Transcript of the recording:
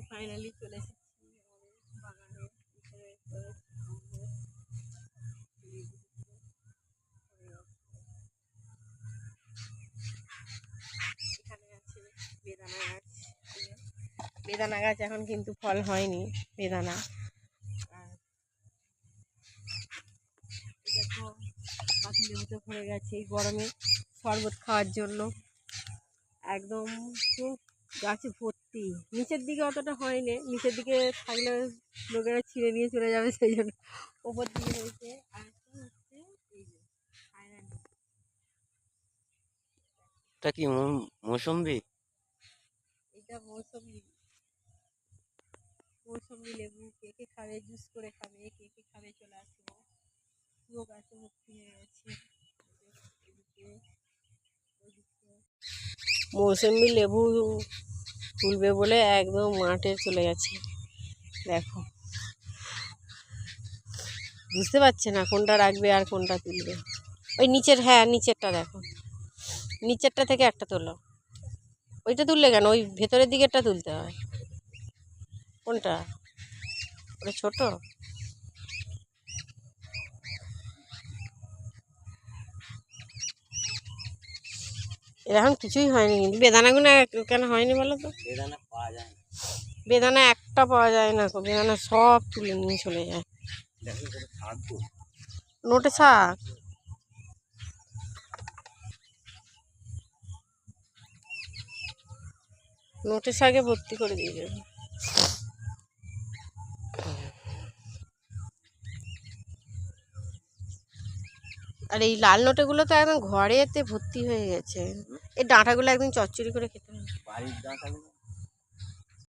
Finally চলে এসেছি আমাদের বাগানে। এখানে আছে বেদানা গাছ। বেদানা গাছ এখন কিন্তু ফল হয়নি বেদানা। আর দেখো পাখি লেবুতে ভরে গেছে এই গরমে শরবত খাওয়ার জন্য। একদম খুব গাছে ভর্তি। নিচের দিকে অতটা হয়নি, নিচের দিকে থাকলে লোকেরা ছিঁড়ে নিয়ে চলে যাবে, সেই জন্য ওপর দিকে হয়েছে। আর একটা হচ্ছে এই যে থাইল্যান্ড, এটা কি মৌসুম্বি? এটা মৌসুমি লেবু। কে কে খাবে, জুস করে খাবে, কে কে খাবে চলে আসবো। পুরো গাছে ভর্তি হয়ে গেছে। মৌসুমি লেবু তুলবে বলে একদম মাঠে চলে গেছে। দেখো বুঝতে পারছে না কোনটা রাখবে আর কোনটা তুলবে। ওই নিচের, হ্যাঁ নিচেরটা দেখো, নিচেরটা থেকে একটা তোলো। ওইটা তুললে কেন, ওই ভেতরের দিকেরটা তুলতে হয়। কোনটা? ওটা ছোট। এরকম কিছুই হয়নি, কিন্তু বেদানাগুলো কেন হয়নি বলো তো? বেদানা পাওয়া যায় না, বেদানা একটা পাওয়া যায় না, বেদানা সব তুলে নিয়ে চলে যায়। নোটে শাক, নোটে শাকে ভর্তি করে দিয়ে যাবে। আর এই লাল নোটেগুলো তো একদম ঘরেতে ভর্তি হয়ে গেছে। এই ডাঁটাগুলো একদম চচ্চড়ি করে খেতে হবে। বাড়ির ডাঁটাগুলো